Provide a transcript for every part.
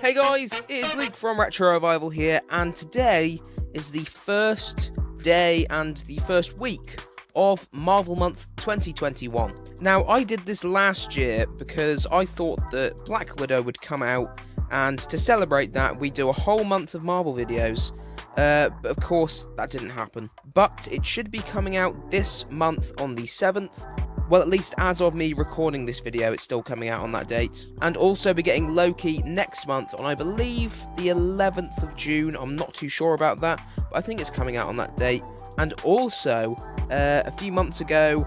Hey guys, it is Luke from RetroRevival here, and today is the first day and the first week of Marvel Month 2021. Now, I did this last year because I thought that Black Widow would come out, and to celebrate that, we do a whole month of Marvel videos. But of course, that didn't happen. But it should be coming out this month on the 7th. Well, at least as of me recording this video, it's still coming out on that date. And also be getting Loki next month on, I believe, the 11th of June. I'm not too sure about that, but I think it's coming out on that date. And also, a few months ago,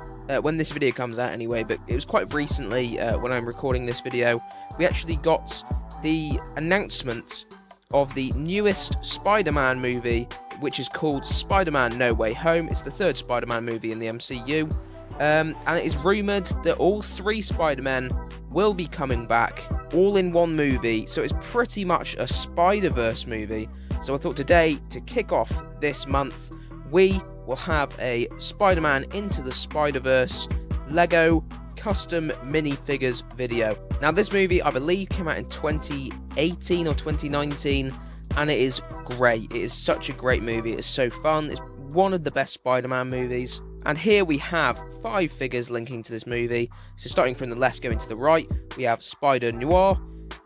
when this video comes out anyway, but it was quite recently when I'm recording this video, we actually got the announcement of the newest Spider-Man movie, which is called Spider-Man No Way Home. It's the third Spider-Man movie in the MCU. And it is rumoured that all three Spider-Men will be coming back, all in one movie, so it's pretty much a Spider-Verse movie. So I thought today, to kick off this month, we will have a Spider-Man Into the Spider-Verse Lego custom minifigures video. Now, this movie, I believe, came out in 2018 or 2019, and it is great. It is such a great movie. It is so fun. It's one of the best Spider-Man movies. And here we have 5 figures linking to this movie. So starting from the left going to the right, we have SpiderNoir,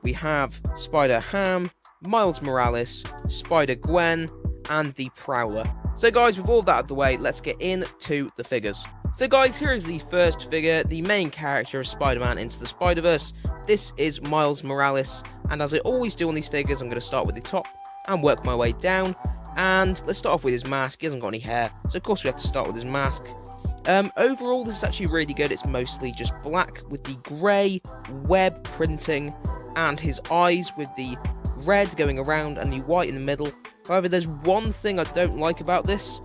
we have SpiderHam, Miles Morales, SpiderGwen, and the Prowler. So guys, with all that out of the way, let's get into the figures. So guys, here is the first figure, the main character of Spider-Man Into the Spider-Verse. This is Miles Morales, and as I always do on these figures, I'm going to start with the top and work my way down. And let's start off with his mask. He hasn't got any hair, so of course we have to start with his mask. Overall, this is actually really good. It's mostly just black with the grey web printing, and his eyes with the red going around and the white in the middle. However, there's one thing I don't like about this,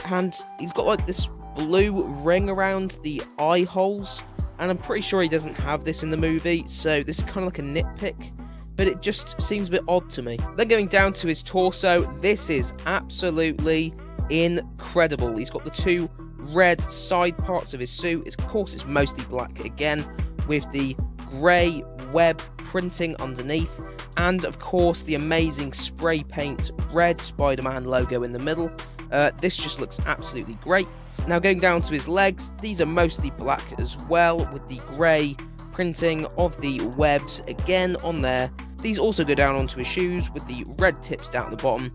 and he's got like this blue ring around the eye holes, and I'm pretty sure he doesn't have this in the movie, so this is kind of like a nitpick, but it just seems a bit odd to me. Then going down to his torso, this is absolutely incredible. He's got the 2 red side parts of his suit. Of course, it's mostly black again, with the grey web printing underneath, and of course the amazing spray paint red Spider-Man logo in the middle. This just looks absolutely great. Now going down to his legs, these are mostly black as well, with the grey printing of the webs again on there. These also go down onto his shoes with the red tips down at the bottom.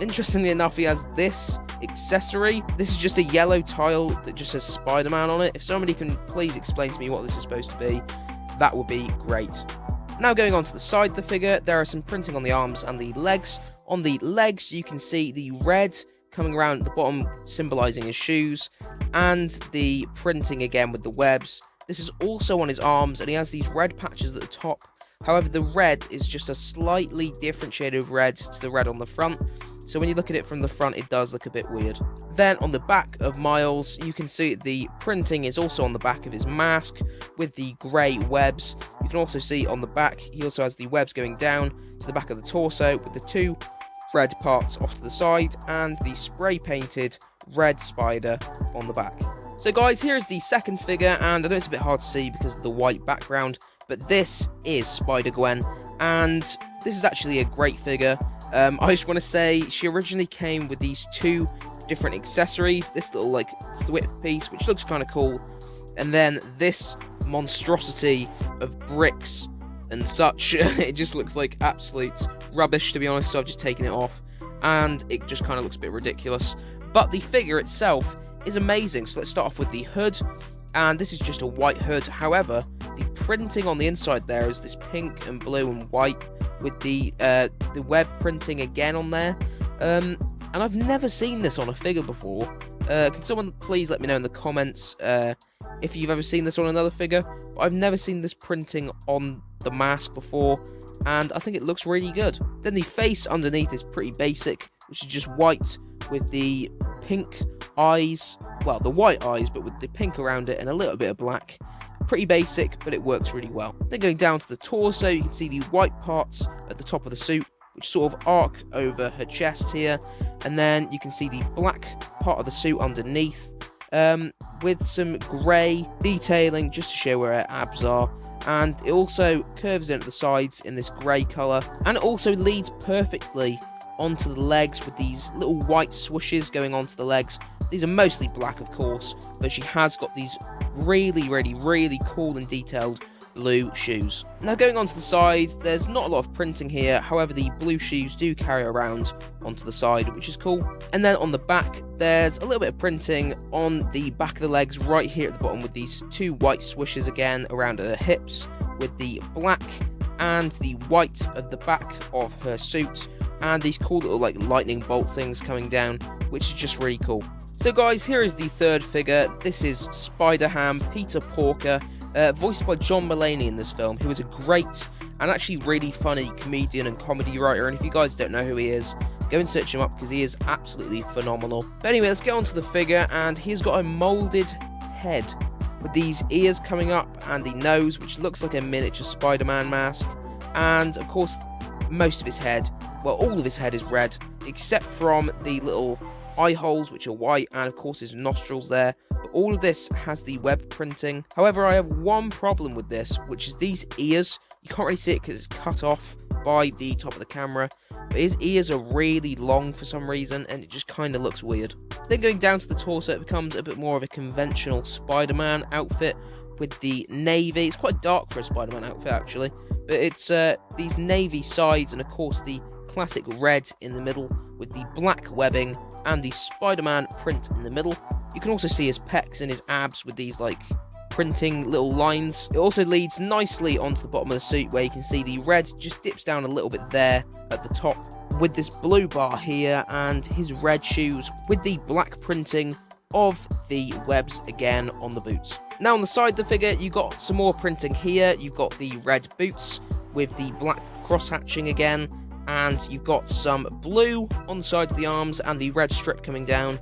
Interestingly enough, he has this accessory. This is just a yellow tile that just says Spider-Man on it. If somebody can please explain to me what this is supposed to be, that would be great. Now going on to the side of the figure, there are some printing on the arms and the legs. On the legs, you can see the red coming around at the bottom, symbolising his shoes, and the printing again with the webs. This is also on his arms, and he has these red patches at the top. However, the red is just a slightly different shade of red to the red on the front, so when you look at it from the front, it does look a bit weird. Then on the back of Miles, you can see the printing is also on the back of his mask with the grey webs. You can also see on the back, he also has the webs going down to the back of the torso with the 2 red parts off to the side and the spray painted red spider on the back. So guys, here is the second figure, and I know it's a bit hard to see because of the white background, but this is SpiderGwen, and this is actually a great figure. I just want to say she originally came with these 2 different accessories, this little like thwip piece, which looks kind of cool, and then this monstrosity of bricks and such. It just looks like absolute rubbish, to be honest, so I've just taken it off, and it just kind of looks a bit ridiculous. But the figure itself is amazing. So let's start off with the hood, and this is just a white hood. However, the printing on the inside there is this pink and blue and white with the web printing again on there, and I've never seen this on a figure before. Can someone please let me know in the comments if you've ever seen this on another figure? But I've never seen this printing on the mask before, and I think it looks really good. Then the face underneath is pretty basic, which is just white with the pink eyes, well, the white eyes, but with the pink around it and a little bit of black. Pretty basic, but it works really well. Then going down to the torso, you can see the white parts at the top of the suit, which sort of arc over her chest here, and then you can see the black part of the suit underneath, with some grey detailing just to show where her abs are, and it also curves in at the sides in this grey colour, and it also leads perfectly onto the legs with these little white swooshes going onto the legs. These are mostly black, of course, but she has got these really cool and detailed blue shoes. Now, going onto the sides, there's not a lot of printing here. However, the blue shoes do carry around onto the side, which is cool. And then on the back, there's a little bit of printing on the back of the legs right here at the bottom with these two white swooshes again around her hips with the black and the white of the back of her suit, and these cool little like lightning bolt things coming down, which is just really cool. So guys, here is the third figure. This is SpiderHam, Peter Porker, voiced by John Mulaney in this film, who is a great and actually really funny comedian and comedy writer, and if you guys don't know who he is, go and search him up because he is absolutely phenomenal. But anyway, let's get on to the figure, and he's got a moulded head with these ears coming up and the nose, which looks like a miniature Spider-Man mask, and of course most of his head, well, all of his head is red, except from the little eye holes, which are white, and of course his nostrils there. But all of this has the web printing. However, I have one problem with this, which is these ears. You can't really see it because it's cut off by the top of the camera, but his ears are really long for some reason, and it just kind of looks weird. Then going down to the torso, it becomes a bit more of a conventional Spider-Man outfit with the navy. It's quite dark for a Spider-Man outfit, actually, but it's these navy sides, and of course the classic red in the middle with the black webbing and the Spider-Man print in the middle. You can also see his pecs and his abs with these like printing little lines. It also leads nicely onto the bottom of the suit, where you can see the red just dips down a little bit there at the top with this blue bar here, and his red shoes with the black printing of the webs again on the boots. Now on the side of the figure, you got some more printing here. You've got the red boots with the black cross hatching again, and you've got some blue on the sides of the arms and the red strip coming down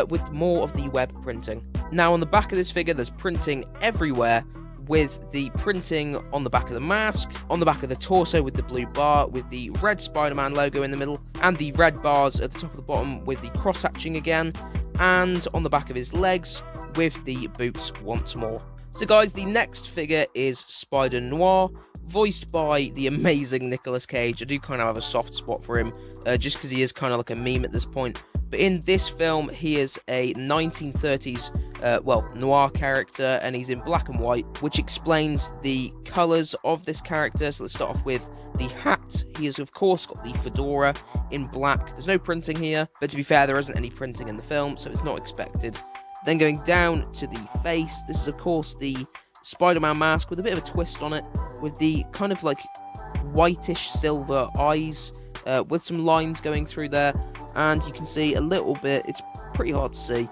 with more of the web printing. Now on the back of this figure, there's printing everywhere, with the printing on the back of the mask, on the back of the torso with the blue bar with the red Spider-Man logo in the middle, and the red bars at the top of the bottom with the cross hatching again, and on the back of his legs with the boots once more. So guys, the next figure is SpiderNoir, voiced by the amazing Nicolas Cage. I do kind of have a soft spot for him, just because he is kind of like a meme at this point. But in this film, he is a 1930s, noir character, and he's in black and white, which explains the colours of this character. So let's start off with the hat. He has, of course, got the fedora in black. There's no printing here, but to be fair, there isn't any printing in the film, so it's not expected. Then going down to the face, this is, of course, the Spider-Man mask with a bit of a twist on it, with the kind of like whitish silver eyes, with some lines going through there, and you can see a little bit, it's pretty hard to see,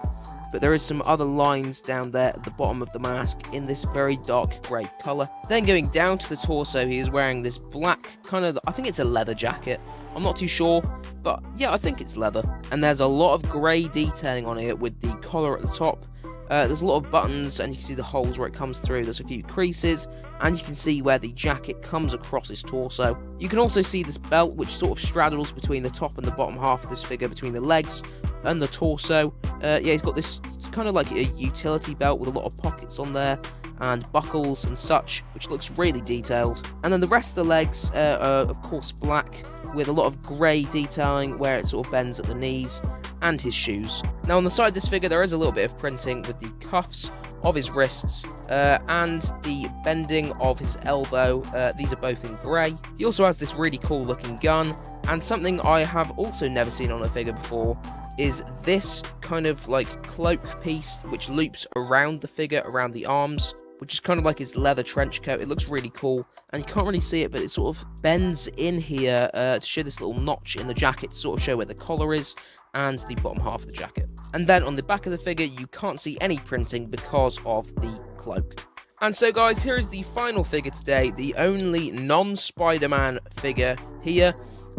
but there is some other lines down there at the bottom of the mask in this very dark grey colour. Then going down to the torso, he is wearing this black kind of, I think it's a leather jacket, I'm not too sure, but yeah, I think it's leather. And there's a lot of grey detailing on it with the collar at the top. There's a lot of buttons, and you can see the holes where it comes through. There's a few creases, and you can see where the jacket comes across his torso. You can also see this belt, which sort of straddles between the top and the bottom half of this figure, between the legs and the torso. Yeah, he's got this kind of like a utility belt with a lot of pockets on there, and buckles and such, which looks really detailed. And then the rest of the legs are, of course, black, with a lot of grey detailing where it sort of bends at the knees, and his shoes. Now on the side of this figure, there is a little bit of printing with the cuffs of his wrists and the bending of his elbow. These are both in grey. He also has this really cool looking gun, and something I have also never seen on a figure before is this kind of like cloak piece which loops around the figure, around the arms, which is kind of like his leather trench coat. It looks really cool, and you can't really see it, but it sort of bends in here to show this little notch in the jacket to sort of show where the collar is and the bottom half of the jacket. And then on the back of the figure, you can't see any printing because of the cloak. And so guys, here is the final figure today, the only non-Spider-Man figure here,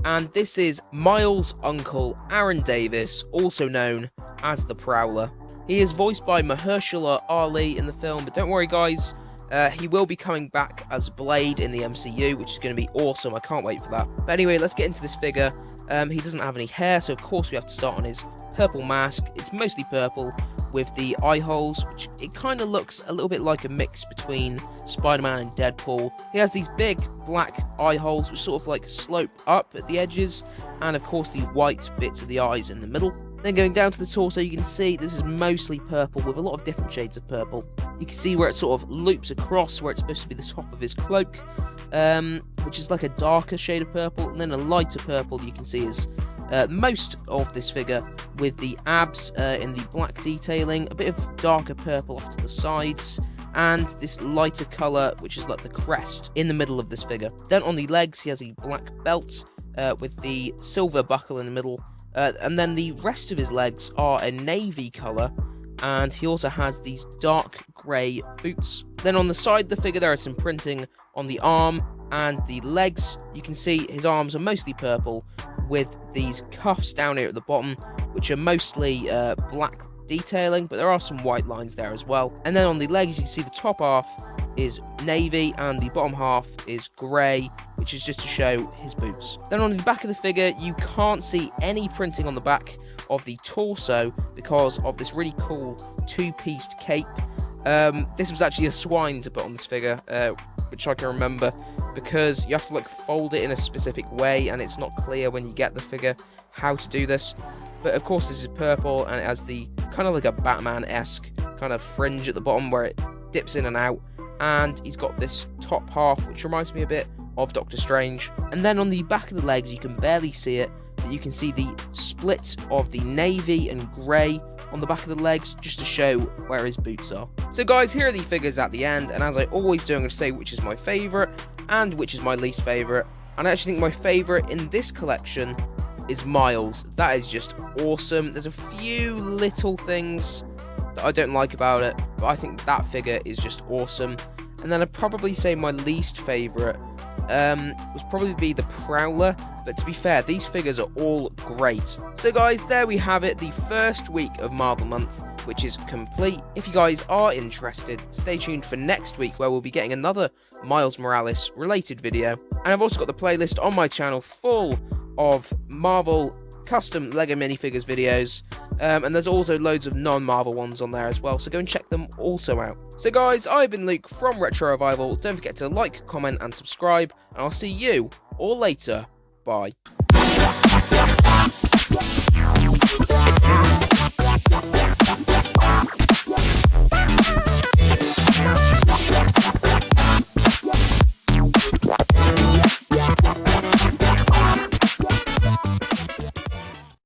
and this is Miles' uncle, Aaron Davis, also known as the Prowler. He is voiced by Mahershala Ali in the film, but don't worry guys, he will be coming back as Blade in the MCU, which is going to be awesome. I can't wait for that. But anyway, let's get into this figure. He doesn't have any hair, so of course we have to start on his purple mask. It's mostly purple, with the eye holes, which it kind of looks a little bit like a mix between Spider-Man and Deadpool. He has these big black eye holes which sort of like slope up at the edges, and of course the white bits of the eyes in the middle. Then going down to the torso, you can see this is mostly purple with a lot of different shades of purple. You can see where it sort of loops across where it's supposed to be the top of his cloak, which is like a darker shade of purple, and then a lighter purple you can see is most of this figure, with the abs in the black detailing, a bit of darker purple off to the sides, and this lighter colour which is like the crest in the middle of this figure. Then on the legs he has a black belt with the silver buckle in the middle, and then the rest of his legs are a navy colour, and he also has these dark grey boots. Then on the side of the figure there is some printing on the arm and the legs. You can see his arms are mostly purple, with these cuffs down here at the bottom, which are mostly black detailing, but there are some white lines there as well. And then on the legs, you can see the top half is navy and the bottom half is grey, which is just to show his boots. Then on the back of the figure, you can't see any printing on the back of the torso because of this really cool two-pieced cape. This was actually a swine to put on this figure, which I can remember, because you have to like fold it in a specific way, and it's not clear when you get the figure how to do this. But of course this is purple, and it has the kind of like a Batman-esque kind of fringe at the bottom where it dips in and out, and he's got this top half which reminds me a bit of Doctor Strange. And then on the back of the legs, you can barely see it, but you can see the split of the navy and grey on the back of the legs, just to show where his boots are. So guys, here are the figures at the end, and as I always do, I'm going to say which is my favourite and which is my least favourite. And I actually think my favourite in this collection is Miles. That is just awesome. There's a few little things that I don't like about it, but I think that figure is just awesome. And then I'd probably say my least favourite would probably be the Prowler, but to be fair, these figures are all great. So guys, there we have it, the first week of Marvel Month, which is complete. If you guys are interested, stay tuned for next week, where we'll be getting another Miles Morales related video. And I've also got the playlist on my channel full of Marvel custom Lego minifigures videos, and there's also loads of non-Marvel ones on there as well, so go and check them also out. So guys, I've been Luke from RetroRevival. Don't forget to like, comment and subscribe, and I'll see you all later. Bye.